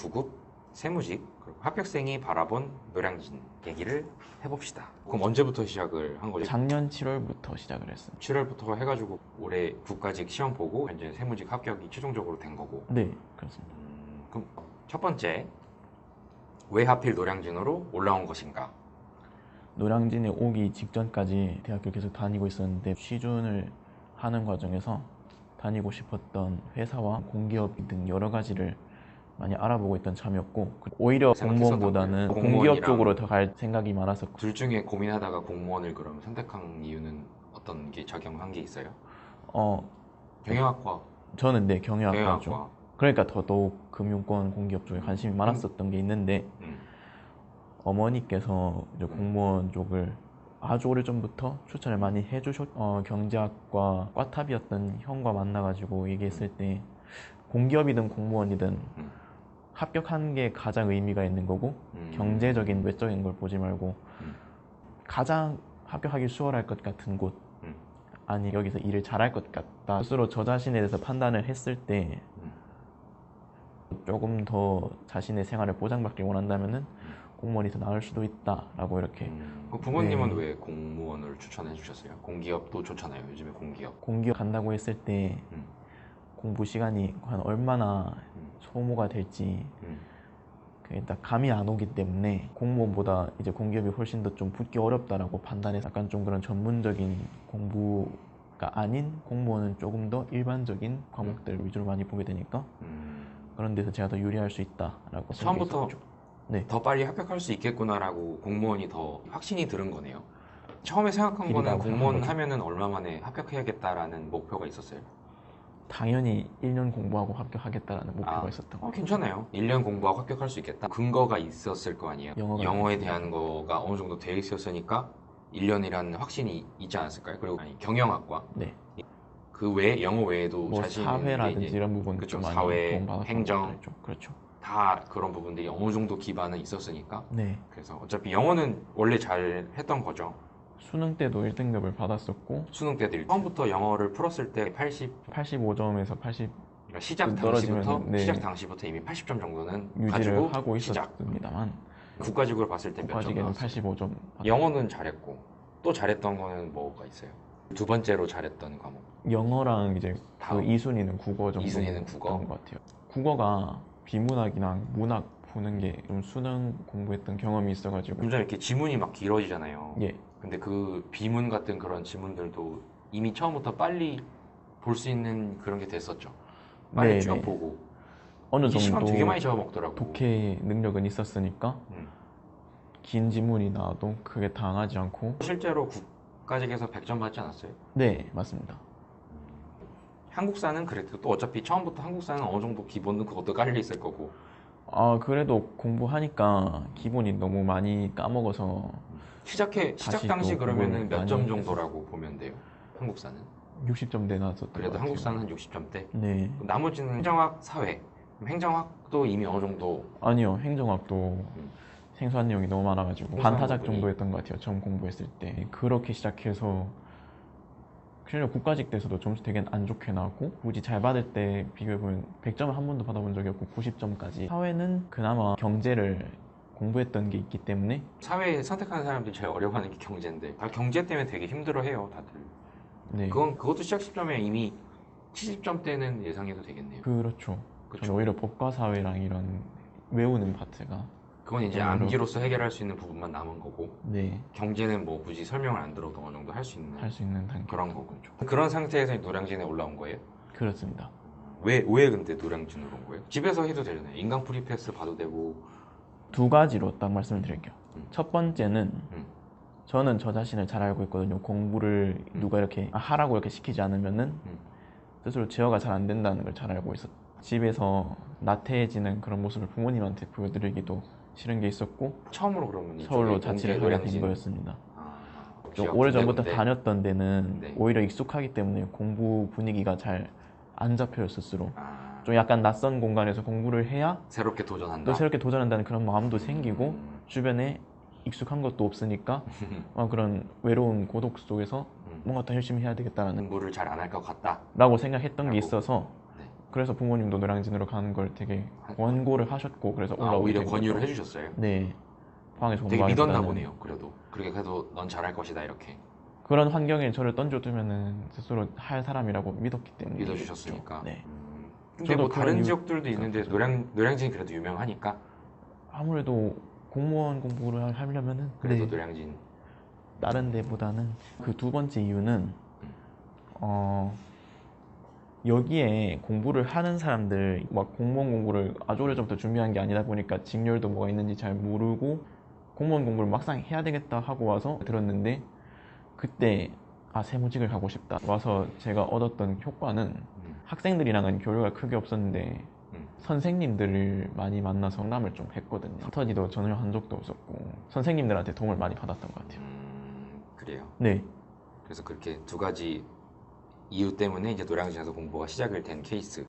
구급, 세무직, 그리고 합격생이 바라본 노량진 얘기를 해봅시다. 그럼 언제부터 시작을 한 거죠? 작년 7월부터 시작을 했습니다. 7월부터 해가지고 올해 국가직 시험 보고 이제 세무직 합격이 최종적으로 된 거고. 네, 그렇습니다. 그럼 첫 번째, 왜 하필 노량진으로 올라온 것인가? 노량진에 오기 직전까지 대학교 계속 다니고 있었는데 취준을 하는 과정에서 다니고 싶었던 회사와 공기업 등 여러 가지를 많이 알아보고 있던 참이었고, 오히려 공무원보다는 공기업 쪽으로 더 갈 생각이 많아서 둘 중에 고민하다가 공무원을 그럼 선택한 이유는 어떤 게 작용한 게 있어요? 경영학과. 저는 네, 경영학과죠. 경영학과. 그러니까 더더욱 금융권 공기업 쪽에 관심이 많았었던 게 있는데 어머니께서 이제 공무원 쪽을 아주 오래전부터 추천을 많이 해주셨. 경제학과 과탑이었던 형과 만나가지고 얘기했을 때 공기업이든 공무원이든 합격한 게 가장 의미가 있는 거고 경제적인 외적인 걸 보지 말고 가장 합격하기 수월할 것 같은 곳, 아니 여기서 일을 잘할 것 같다 스스로 저 자신에 대해서 판단을 했을 때 조금 더 자신의 생활을 보장받길 원한다면은 공무원이 더 나을 수도 있다라고 이렇게. 부모님은 네. 왜 공무원을 추천해 주셨어요? 공기업도 좋잖아요, 요즘에 공기업. 공기업 간다고 했을 때 공부 시간이 한 얼마나 소모가 될지 그게 딱 감이 안 오기 때문에 공무원보다 이제 공기업이 훨씬 더 좀 붙기 어렵다라고 판단해서 약간 좀 그런 전문적인 공부가 아닌 공무원은 조금 더 일반적인 과목들 위주로 많이 보게 되니까 그런 데서 제가 더 유리할 수 있다라고 처음부터 생각했었죠. 네. 더 빨리 합격할 수 있겠구나라고 공무원이 더 확신이 들은 거네요. 처음에 생각한 길이 거는 나고 공무원 생각한 거죠. 하면은 얼마 만에 합격해야겠다라는 목표가 있었어요. 당연히 1년 공부하고 합격하겠다라는 목표가 있었던 거죠. 괜찮아요. 1년 공부하고 합격할 수 있겠다. 근거가 있었을 거 아니에요. 영어에 대한 거가 어느 정도 돼 있었으니까 1년이라는 확신이 있지 않았을까요? 그리고 경영학과. 네. 그 외에 영어 외에도 뭐 자신 사회라든지 이제 이런 부분 그쵸, 좀 많이 사회, 도움받았던 행정. 것도 있죠. 그렇죠. 다 그런 부분들이 어느 정도 기반은 있었으니까. 네. 그래서 어차피 영어는 원래 잘 했던 거죠. 수능 때도 1등급을 받았었고 수능 때도 처음부터 영어를 풀었을 때 85점에서 80 그러니까 시작 떨어지면은, 당시부터 네, 시작 당시부터 이미 80점 정도는 유지를 가지고 하고 시작. 있었습니다만 국가직으로 봤을 때 몇 점 국가직에는 나왔어요? 85점. 영어는 잘했고 또 잘했던 거는 뭐가 있어요? 두 번째로 잘했던 과목. 영어랑 이제 그 다음. 2순위는 국어 정도. 2순위는 국어. 것 같아요. 국어가 비문학이나 문학 보는 게 좀 수능 공부했던 경험이 있어가지고. 좀 전에 이렇게 지문이 막 길어지잖아요. 예. 근데 그 비문 같은 그런 지문들도 이미 처음부터 빨리 볼 수 있는 그런 게 됐었죠. 빨리 네, 쭉 네. 보고. 어느 이 시간 정도 되게 많이 잡아먹더라고. 독해 능력은 있었으니까 음. 긴 지문이 나와도 크게 당하지 않고. 실제로 국가직에서 100점 받지 않았어요? 네, 맞습니다. 한국사는 그래도 또 어차피 처음부터 한국사는 어느 정도 기본은 그것도 깔려 있을 거고. 그래도 공부하니까 기본이 너무 많이 까먹어서 시작 다시 당시 또 그러면은 공부를 몇 점 많이 정도라고 보면 돼요? 한국사는? 60점대 나왔었던 그래도 것 같아요. 한국사는 한 60점대. 네. 나머지는 행정학, 사회. 그럼 행정학도 이미 어느 정도. 아니요, 행정학도 생소한 내용이 너무 많아가지고 생소한 반타작 부분이. 정도였던 것 같아요. 처음 공부했을 때. 그렇게 시작해서 실제 국가직 때서도 점수 되게 안 좋게 나왔고, 굳이 잘 받을 때 비교해보면 100점을 한 번도 받아본 적이 없고 90점까지. 사회는 그나마 경제를 공부했던 게 있기 때문에. 사회 선택하는 사람들이 제일 어려워하는 게 경제인데 다 경제 때문에 되게 힘들어해요, 다들. 네. 그것도 시작 시점에 이미 70점대는 예상해도 되겠네요. 그렇죠. 그쵸. 저는 오히려 법과 사회랑 이런 외우는 파트가. 그건 이제 오히려. 암기로서 해결할 수 있는 부분만 남은 거고, 네. 경제는 뭐 굳이 설명을 안 들어도 어느 정도 할 수 있는 단계. 그런 거고. 그런 상태에서 노량진에 올라온 거예요? 그렇습니다. 왜 근데 노량진으로 온 거예요? 집에서 해도 되잖아요. 인강 프리패스 봐도 되고. 두 가지로 딱 말씀을 드릴게요. 첫 번째는 저는 저 자신을 잘 알고 있거든요. 공부를 누가 이렇게 하라고 이렇게 시키지 않으면은 스스로 제어가 잘 안 된다는 걸 잘 알고 있었. 집에서 나태해지는 그런 모습을 부모님한테 보여드리기도 싫은 게 있었고, 처음으로 그러면 서울로 이쪽에 자취를 동계 하게 된 거였습니다. 좀 지역 오래전부터 군데. 다녔던 데는 네. 오히려 익숙하기 때문에 공부 분위기가 잘 안 잡혀요, 스스로. 아, 좀 약간 낯선 공간에서 공부를 해야 새롭게 도전한다. 또 새롭게 도전한다는 그런 마음도 생기고, 주변에 익숙한 것도 없으니까 그런 외로운 고독 속에서 뭔가 더 열심히 해야 되겠다라는 공부를 잘 안 할 것 같다. 라고 생각했던 게 알고. 있어서 네. 그래서 부모님도 노량진으로 가는 걸 되게 권고를 하셨고 그래서 올라오게 오히려 된 권유를 거죠. 해주셨어요? 네. 포항에서 되게 공부하기보다는 믿었나 보네요. 그래도 그렇게 해도 넌 잘할 것이다 이렇게 그런 환경에 저를 던져두면은 스스로 할 사람이라고 믿었기 때문에 믿어주셨으니까. 네. 근데 저도 뭐 다른 그런 지역들도 있는데 노량진이 그래도 유명하니까 아무래도 공무원 공부를 하려면은 그래도 네, 노량진. 다른 데보다는 그 두 번째 이유는 여기에 공부를 하는 사람들 막 공무원 공부를 아주 오래전부터 준비한 게 아니다 보니까 직렬도 뭐가 있는지 잘 모르고 공무원 공부를 막상 해야 되겠다 하고 와서 들었는데 그때 세무직을 가고 싶다 와서 제가 얻었던 효과는 학생들이랑은 교류가 크게 없었는데 선생님들을 많이 만나서 상담을 좀 했거든요. 스터디도 전혀 한 적도 없었고 선생님들한테 도움을 많이 받았던 것 같아요. 그래요. 네. 그래서 그렇게 두 가지 이유 때문에 이제 노량진에서 공부가 시작이 된 케이스.